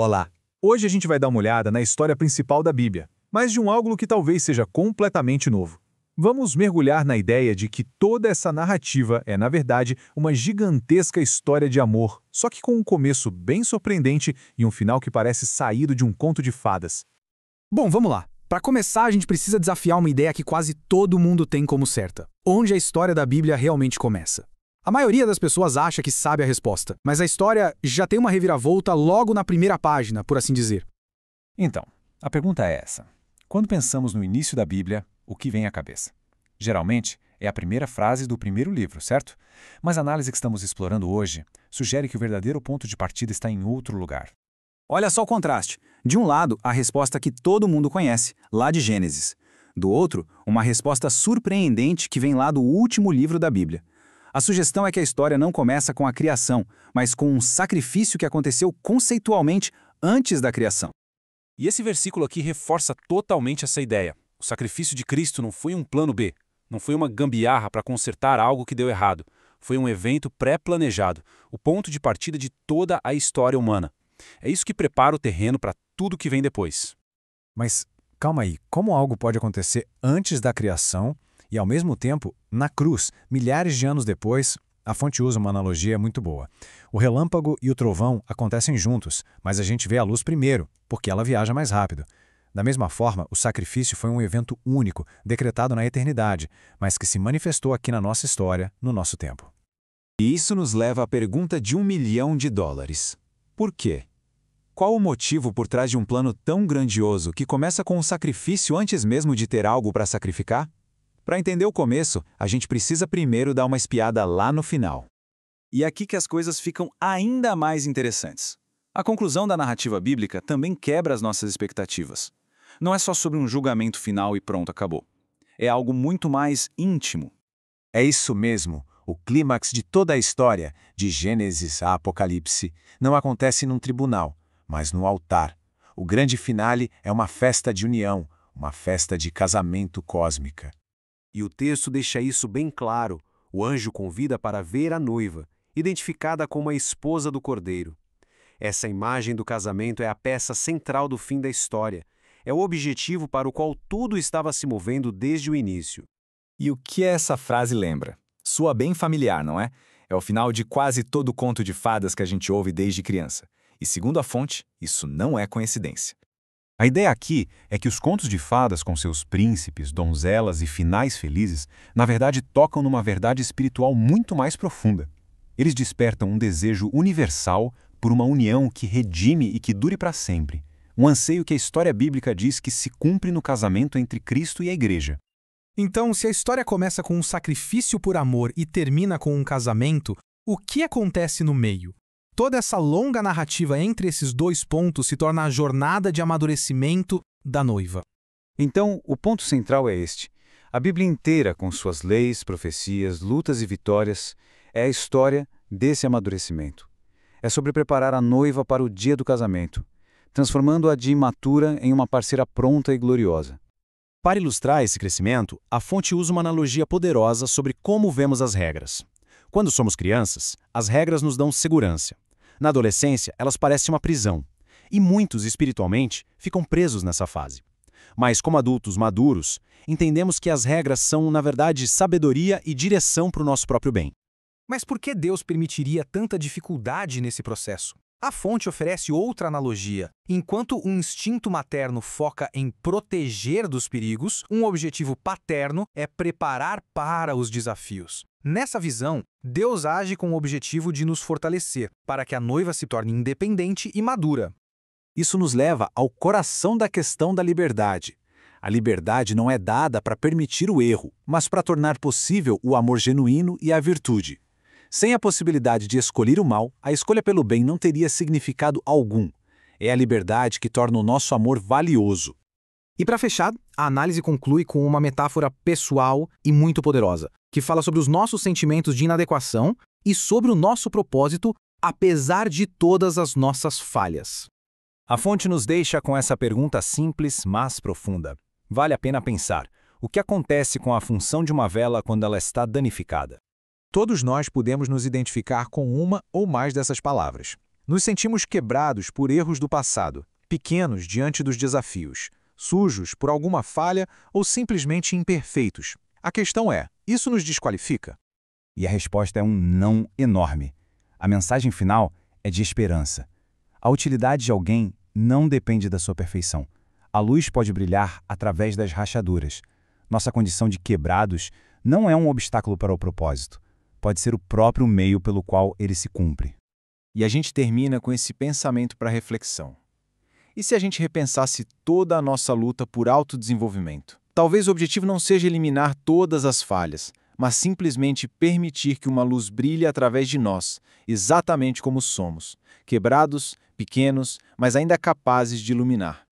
Olá! Hoje a gente vai dar uma olhada na história principal da Bíblia, mas de um ângulo que talvez seja completamente novo. Vamos mergulhar na ideia de que toda essa narrativa é, na verdade, uma gigantesca história de amor, só que com um começo bem surpreendente e um final que parece saído de um conto de fadas. Bom, vamos lá. Para começar, a gente precisa desafiar uma ideia que quase todo mundo tem como certa. Onde a história da Bíblia realmente começa? A maioria das pessoas acha que sabe a resposta, mas a história já tem uma reviravolta logo na primeira página, por assim dizer. Então, a pergunta é essa. Quando pensamos no início da Bíblia, o que vem à cabeça? Geralmente, é a primeira frase do primeiro livro, certo? Mas a análise que estamos explorando hoje sugere que o verdadeiro ponto de partida está em outro lugar. Olha só o contraste. De um lado, a resposta que todo mundo conhece, lá de Gênesis. Do outro, uma resposta surpreendente que vem lá do último livro da Bíblia. A sugestão é que a história não começa com a criação, mas com um sacrifício que aconteceu conceitualmente antes da criação. E esse versículo aqui reforça totalmente essa ideia. O sacrifício de Cristo não foi um plano B, não foi uma gambiarra para consertar algo que deu errado. Foi um evento pré-planejado, o ponto de partida de toda a história humana. É isso que prepara o terreno para tudo que vem depois. Mas, calma aí, como algo pode acontecer antes da criação e, ao mesmo tempo, na cruz, milhares de anos depois? A fonte usa uma analogia muito boa. O relâmpago e o trovão acontecem juntos, mas a gente vê a luz primeiro, porque ela viaja mais rápido. Da mesma forma, o sacrifício foi um evento único, decretado na eternidade, mas que se manifestou aqui na nossa história, no nosso tempo. E isso nos leva à pergunta de $1 milhão. Por quê? Qual o motivo por trás de um plano tão grandioso que começa com um sacrifício antes mesmo de ter algo para sacrificar? Para entender o começo, a gente precisa primeiro dar uma espiada lá no final. E é aqui que as coisas ficam ainda mais interessantes. A conclusão da narrativa bíblica também quebra as nossas expectativas. Não é só sobre um julgamento final e pronto, acabou. É algo muito mais íntimo. É isso mesmo. O clímax de toda a história, de Gênesis a Apocalipse, não acontece num tribunal, mas no altar. O grande finale é uma festa de união, uma festa de casamento cósmica. E o texto deixa isso bem claro. O anjo convida para ver a noiva, identificada como a esposa do Cordeiro. Essa imagem do casamento é a peça central do fim da história. É o objetivo para o qual tudo estava se movendo desde o início. E o que essa frase lembra? Soa bem familiar, não é? É o final de quase todo conto de fadas que a gente ouve desde criança. E segundo a fonte, isso não é coincidência. A ideia aqui é que os contos de fadas com seus príncipes, donzelas e finais felizes, na verdade tocam numa verdade espiritual muito mais profunda. Eles despertam um desejo universal por uma união que redime e que dure para sempre. Um anseio que a história bíblica diz que se cumpre no casamento entre Cristo e a Igreja. Então, se a história começa com um sacrifício por amor e termina com um casamento, o que acontece no meio? Toda essa longa narrativa entre esses dois pontos se torna a jornada de amadurecimento da noiva. Então, o ponto central é este. A Bíblia inteira, com suas leis, profecias, lutas e vitórias, é a história desse amadurecimento. É sobre preparar a noiva para o dia do casamento, transformando-a de imatura em uma parceira pronta e gloriosa. Para ilustrar esse crescimento, a fonte usa uma analogia poderosa sobre como vemos as regras. Quando somos crianças, as regras nos dão segurança. Na adolescência, elas parecem uma prisão. E muitos, espiritualmente, ficam presos nessa fase. Mas, como adultos maduros, entendemos que as regras são, na verdade, sabedoria e direção para o nosso próprio bem. Mas por que Deus permitiria tanta dificuldade nesse processo? A fonte oferece outra analogia. Enquanto um instinto materno foca em proteger dos perigos, um objetivo paterno é preparar para os desafios. Nessa visão, Deus age com o objetivo de nos fortalecer, para que a noiva se torne independente e madura. Isso nos leva ao coração da questão da liberdade. A liberdade não é dada para permitir o erro, mas para tornar possível o amor genuíno e a virtude. Sem a possibilidade de escolher o mal, a escolha pelo bem não teria significado algum. É a liberdade que torna o nosso amor valioso. E para fechar, a análise conclui com uma metáfora pessoal e muito poderosa, que fala sobre os nossos sentimentos de inadequação e sobre o nosso propósito, apesar de todas as nossas falhas. A fonte nos deixa com essa pergunta simples, mas profunda. Vale a pena pensar: o que acontece com a função de uma vela quando ela está danificada? Todos nós podemos nos identificar com uma ou mais dessas palavras. Nos sentimos quebrados por erros do passado, pequenos diante dos desafios, sujos por alguma falha ou simplesmente imperfeitos. A questão é, isso nos desqualifica? E a resposta é um não enorme. A mensagem final é de esperança. A utilidade de alguém não depende da sua perfeição. A luz pode brilhar através das rachaduras. Nossa condição de quebrados não é um obstáculo para o propósito. Pode ser o próprio meio pelo qual ele se cumpre. E a gente termina com esse pensamento para reflexão. E se a gente repensasse toda a nossa luta por autodesenvolvimento? Talvez o objetivo não seja eliminar todas as falhas, mas simplesmente permitir que uma luz brilhe através de nós, exatamente como somos, quebrados, pequenos, mas ainda capazes de iluminar.